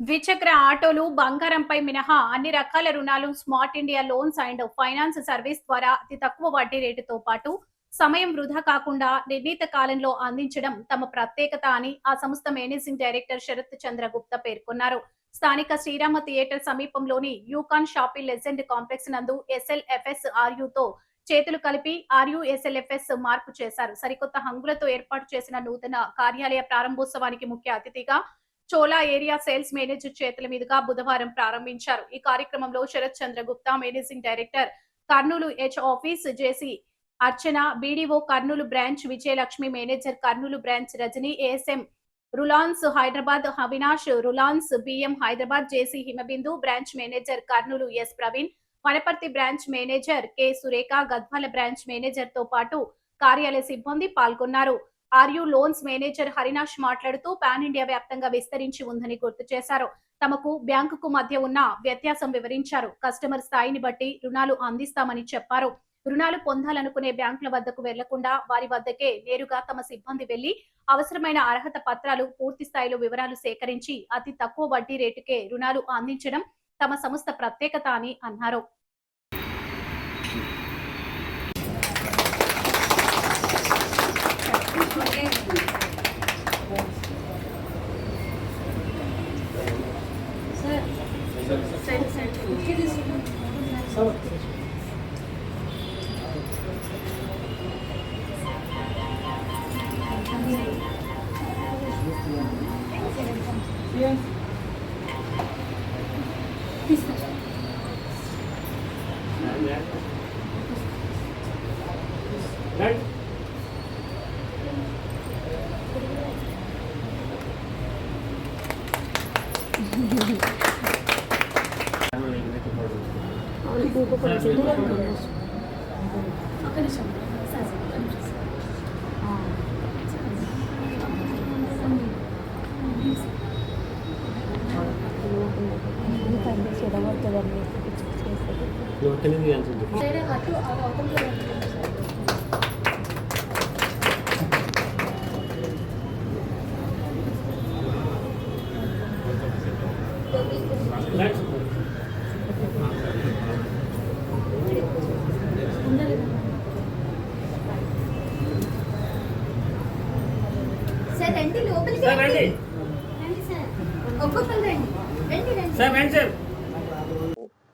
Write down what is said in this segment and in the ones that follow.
ద్విచక్ర ఆటోలు, బంగారంపై మినహా అన్ని రకాల రుణాలు smart India loans and finance service ద్వారా అతి తక్కువ వడ్డీ రేటుతో పాటు సమయం వృధా కాకుండా నిర్ణీత కాలంలో అందించడం తమ ప్రత్యేకత అని ఆ సంస్థ మేనేజింగ్ డైరెక్టర్ శరత్ చంద్ర గుప్తా పేర్కొన్నారు. స్థానిక శ్రీరామ థియేటర్ సమీపంలోని యూకాన్ షాపింగ్ లెజెండ్ కాంప్లెక్స్ నందు ఎస్ఎల్ఎఫ్ఎస్ ఆర్యుతో చేతులు కలిపి ఆర్యుఎస్ఎల్ఎఫ్ఎస్ మార్పు చేశారు. సరికొత్త హంగులతో ఏర్పాటు చేసిన నూతన కార్యాలయ ప్రారంభోత్సవానికి ముఖ్య అతిథిగా చోలా ఏరియా సేల్స్ మేనేజర్ చేతుల మీదుగా బుధవారం ప్రారంభించారు. ఈ కార్యక్రమంలో Sarath Chandra Gupta, managing director, Kurnool H office JC Archana, BDO Kurnool branch Vijayalakshmi, manager Kurnool branch Rajani, ASM రులాన్స్ హైదరాబాద్ అవినాష్, రులాన్స్ BM Hyderabad JC Himabindu, branch manager Kurnool S Praveen, Wanaparthy branch manager K Surekha, Gadwal branch manager తో పాటు కార్యాలయ సిబ్బంది పాల్గొన్నారు. ఆర్యూ లోన్స్ మేనేజర్ హరినాష్ మాట్లాడుతూ పాన్ ఇండియా వ్యాప్తంగా విస్తరించి ఉందని గుర్తు చేశారు. తమకు బ్యాంకుకు మధ్య ఉన్న వ్యత్యాసం వివరించారు. కస్టమర్ స్థాయిని బట్టి రుణాలు అందిస్తామని చెప్పారు. రుణాలు పొందాలనుకునే బ్యాంకుల వద్దకు వెళ్లకుండా వారి వద్దకే నేరుగా తమ సిబ్బంది వెళ్లి అవసరమైన అర్హత పత్రాలు, పూర్తి స్థాయిలో వివరాలు సేకరించి అతి తక్కువ వడ్డీ రేటుకే రుణాలు అందించడం తమ సంస్థ ప్రత్యేకత అని అన్నారు.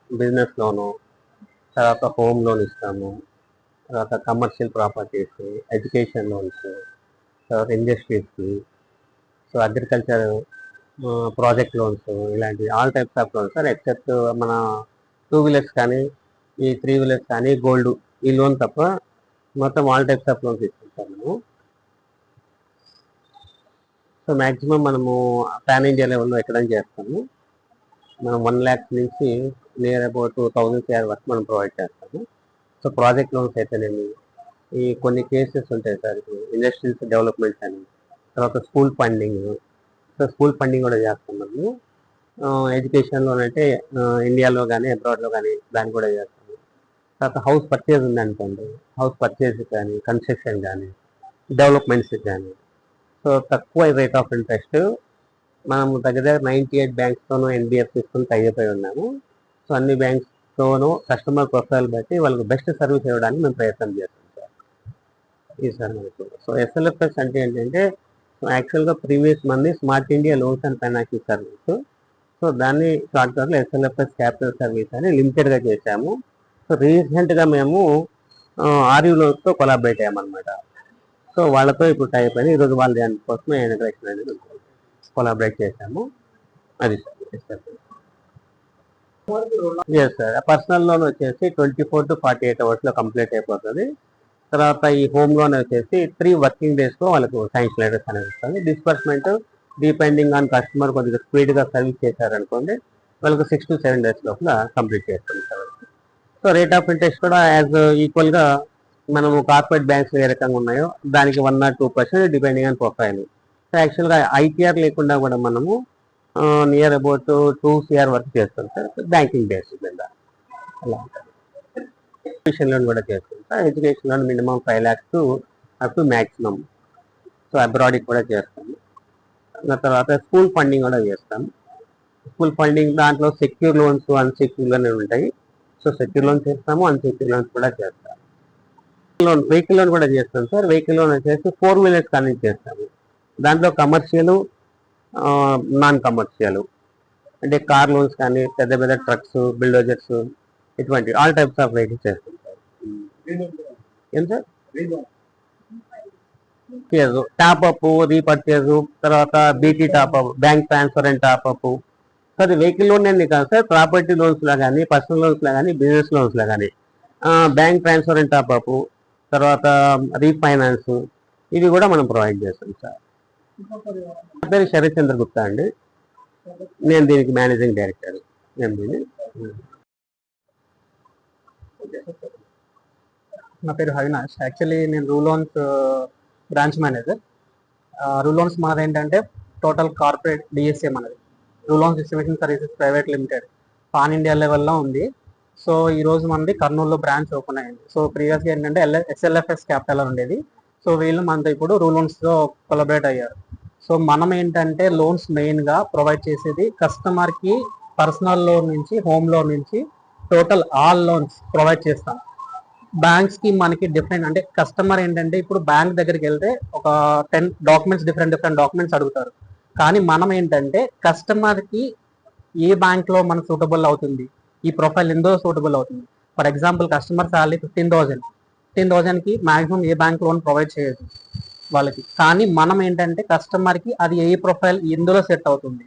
బిజినెస్ లోను, తర్వాత హోమ్ లోన్ ఇస్తాము, తర్వాత కమర్షియల్ ప్రాపర్టీస్, ఎడ్యుకేషన్ లోన్స్, తర్వాత ఇండస్ట్రీస్కి, సో అగ్రికల్చర్ ప్రాజెక్ట్ లోన్స్, ఇలాంటి all types of loans sir. Except మన 2 వీలర్స్ కానీ, ఈ 3 వీలర్స్ కానీ, గోల్డ్, ఈ లోన్ తప్ప మొత్తం ఆల్ టైప్స్ ఆఫ్ లోన్స్ ఇస్తుంటాం మేము. సో మ్యాక్సిమం మనము పాన్ ఇండియా లెవెల్లో ఎక్కడైనా చేస్తాము. మనం 1 lakhs నుంచి నియర్ అబౌట్ 2000 CR వరకు మనం ప్రొవైడ్ చేస్తాము. సో ప్రాజెక్ట్ లోన్స్ అయితేనేమి, ఈ కొన్ని కేసెస్ ఉంటాయి సార్, ఇండస్ట్రీస్ డెవలప్మెంట్స్ అని, తర్వాత school funding, so school funding కూడా చేస్తాం మనము. ఎడ్యుకేషన్ లోన్ అంటే ఇండియాలో కానీ అబ్రాడ్లో కానీ దాన్ని కూడా చేస్తాము. తర్వాత హౌస్ పర్చేజ్ ఉందనుకోండి, హౌస్ పర్చేజ్ కానీ, కన్స్ట్రక్షన్ కానీ, డెవలప్మెంట్స్ కానీ, సో తక్కువ రేట్ ఆఫ్ ఇంట్రెస్ట్ మనం దగ్గర 98 బ్యాంక్స్తోనూ ఎన్బిఎఫ్సిస్తోనూ టైఅప్ అయి ఉన్నాము. సో అన్ని బ్యాంక్స్తోనూ కస్టమర్ ప్రొఫైల్ బట్టి వాళ్ళకి బెస్ట్ సర్వీస్ ఇవ్వడానికి మేము ప్రయత్నం చేస్తాం సార్. ఇది సార్ మనకు. సో ఎస్ఎల్ఎఫ్ఎస్ అంటే ఏంటంటే యాక్చువల్గా ప్రీవియస్ మంది smart India loans and financial service, so దాన్ని షార్ట్ కట్లో ఎస్ఎల్ఎఫ్ఎస్ క్యాపిటల్ సర్వీస్ అని లిమిటెడ్గా చేశాము. సో రీసెంట్గా మేము ఆర్యూ లోన్స్తో కొలాబరేట్ అయ్యామన్నమాట. సో వాళ్ళతో ఇప్పుడు టైప్ అయింది. ఈరోజు వాళ్ళ దానికోసమే ఇంట్రడక్షన్ అనేది కొలాబరేట్ చేశాము. అది sir. Yes sir. Personal loan వచ్చేసి 24 to 48 అవర్స్లో కంప్లీట్ అయిపోతుంది. తర్వాత ఈ హోమ్ లోన్ వచ్చేసి 3 working daysలో వాళ్ళకు శాంక్షన్ లెటర్స్ అనేది వస్తుంది. డిస్బర్స్మెంట్ డిపెండింగ్ ఆన్ కస్టమర్ కొద్దిగా స్పీడ్గా సర్వీస్ చేశారనుకోండి, వాళ్ళకు 6 to 7 days లోపల కంప్లీట్ చేస్తుంది sir. So rate of interest కూడా యాజ్ ఈక్వల్గా మనము కార్పొరేట్ బ్యాంక్స్ ఏ రకంగా ఉన్నాయో దానికి 1 or 2% depending on profile. So యాక్చువల్గా ఐటీఆర్ లేకుండా కూడా మనము నియర్ అబౌట్ 2 CR వరకు చేస్తాం సార్, బ్యాంకింగ్ బేస్ మీద. అలా ఎడ్యుకేషన్ లోన్ కూడా చేస్తాం sir. Education loan minimum 5 lakhs up to maximum. So అబ్రాడ్కి కూడా చేస్తాము. తర్వాత స్కూల్ ఫండింగ్ కూడా చేస్తాము. ఫుల్ ఫండింగ్ దాంట్లో సెక్యూర్ లోన్స్ అన్సెక్యూర్ లోనే ఉంటాయి. సో సెక్యూర్ లోన్స్ చేస్తాము, అన్సెక్యూర్ లోన్స్ కూడా చేస్తాము. వెహికల్ లోన్ కూడా చేస్తాం సార్. వెహికల్ లోన్ వచ్చేసి 4 వీలర్స్ కానీ చేస్తాము. దాంట్లో కమర్షియల్, నాన్ కమర్షియల్ అంటే కార్ లోన్స్ కానీ, పెద్ద పెద్ద ట్రక్స్, బిల్డోజర్స్, ఇటువంటి ఆల్ టైప్స్ ఆఫ్ వెహికల్స్ చేస్తాం సార్. ఏం సార్? టాప్అప్, రీపర్చేజ్, తర్వాత BT top-up, bank transfer and top-up. Sir vehicle loan అన్ని కాదు సార్, ప్రాపర్టీ లోన్స్ లా కానీ, పర్సనల్ లోన్స్ లా కానీ, బిజినెస్ లోన్స్ లా కానీ, బ్యాంక్ ట్రాన్స్ఫర్ అండ్ టాప్అప్, తర్వాత రీఫైనాన్స్, ఇవి కూడా మనం ప్రొవైడ్ చేస్తాం సార్. నా పేరు శరత్ చంద్ర గుప్తా అండి. నేను దీనికి మేనేజింగ్ డైరెక్టర్. నా పేరు అవినాష్. యాక్చువల్లీ నేను రూ లోన్స్ బ్రాంచ్ మేనేజర్. రూ లోన్స్ మనది ఏంటంటే టోటల్ కార్పొరేట్ డిఎస్ఏ మనది, రూ loans distribution services private limited, pan India లెవెల్లో ఉంది. సో ఈరోజు మనది కర్నూలులో బ్రాంచ్ ఓపెన్ అయింది. సో ప్రీవియస్గా ఏంటంటే ఎస్ఎల్ఎఫ్ఎస్ క్యాపిటల్ ఉండేది. సో వీళ్ళు మనతో ఇప్పుడు రూ లోన్స్తో కొలబరేట్ అయ్యారు. సో మనం ఏంటంటే లోన్స్ మెయిన్గా ప్రొవైడ్ చేసేది కస్టమర్కి పర్సనల్ లోన్ నుంచి, హోమ్ లోన్ నుంచి టోటల్ ఆల్ లోన్స్ ప్రొవైడ్ చేస్తాం. బ్యాంక్స్కి మనకి డిఫరెంట్ అంటే కస్టమర్ ఏంటంటే ఇప్పుడు బ్యాంక్ దగ్గరికి వెళ్తే ఒక 10 డాక్యుమెంట్స్ డిఫరెంట్ డాక్యుమెంట్స్ అడుగుతారు. కానీ మనం ఏంటంటే కస్టమర్కి ఏ బ్యాంక్లో మనకు సూటబుల్ అవుతుంది, ఈ ప్రొఫైల్ ఎందులో సూటబుల్ అవుతుంది. ఫర్ ఎగ్జాంపుల్ కస్టమర్ శాలరీ 15,000కి మ్యాక్సిమం ఏ బ్యాంక్ లోన్ ప్రొవైడ్ చేయదు వాళ్ళకి. కానీ మనం ఏంటంటే కస్టమర్కి అది ఏ ప్రొఫైల్ ఎందులో సెట్ అవుతుంది,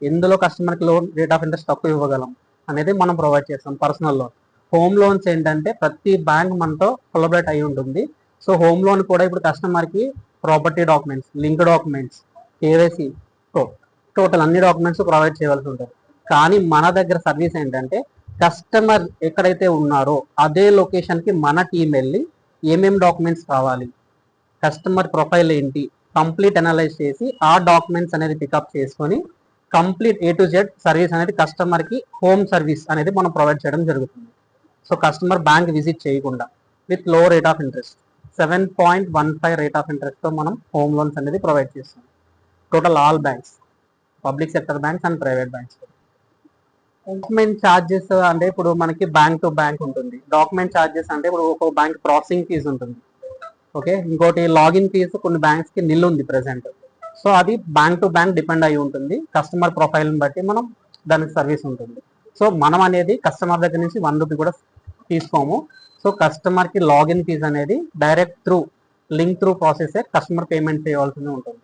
ఎందులో కస్టమర్కి లోన్ రేట్ ఆఫ్ ఇంట్రెస్ట్ తక్కువ ఇవ్వగలం అనేది మనం ప్రొవైడ్ చేస్తాం. పర్సనల్ లోన్, హోమ్ లోన్స్ ఏంటంటే ప్రతి బ్యాంక్ మనతో కొలబరేట్ అయి ఉంటుంది. సో హోమ్ లోన్ కూడా ఇప్పుడు కస్టమర్కి property documents, link documents, KYC, total అన్ని డాక్యుమెంట్స్ ప్రొవైడ్ చేయవలసి ఉంటుంది. కానీ మన దగ్గర సర్వీస్ ఏంటంటే కస్టమర్ ఎక్కడైతే ఉన్నారో అదే లొకేషన్కి మన టీం వెళ్ళి ఏమేమి డాక్యుమెంట్స్ కావాలి, కస్టమర్ ప్రొఫైల్ ఏంటి కంప్లీట్ అనలైజ్ చేసి ఆ డాక్యుమెంట్స్ అనేది పికప్ చేసుకొని complete A to Z service అనేది కస్టమర్కి హోమ్ సర్వీస్ అనేది మనం ప్రొవైడ్ చేయడం జరుగుతుంది. సో కస్టమర్ బ్యాంక్ విజిట్ చేయకుండా విత్ లో rate of interest 7.15 rate of ఇంట్రెస్ట్తో మనం హోమ్ లోన్స్ అనేది ప్రొవైడ్ చేస్తాం. Total all banks, public sector banks and private banks. Document charges అంటే ఇప్పుడు మనకి బ్యాంక్ టు బ్యాంక్ ఉంటుంది. డాక్యుమెంట్ ఛార్జెస్ అంటే ఇప్పుడు ఒక బ్యాంక్ ప్రాసెసింగ్ ఫీజు ఉంటుంది, ఓకే. ఇంకోటి లాగిన్ ఫీజు కొన్ని బ్యాంక్స్కి నిల్ ఉంది ప్రెసెంట్. సో అది బ్యాంక్ టు బ్యాంక్ డిపెండ్ అయి ఉంటుంది. కస్టమర్ ప్రొఫైల్ని బట్టి మనం దానికి సర్వీస్ ఉంటుంది. సో మనం అనేది కస్టమర్ దగ్గర నుంచి 1 రూపీ కూడా తీసుకోము. సో కస్టమర్కి లాగిన్ ఫీజు అనేది direct link through process customer payment చేయవలసి ఉంటుంది.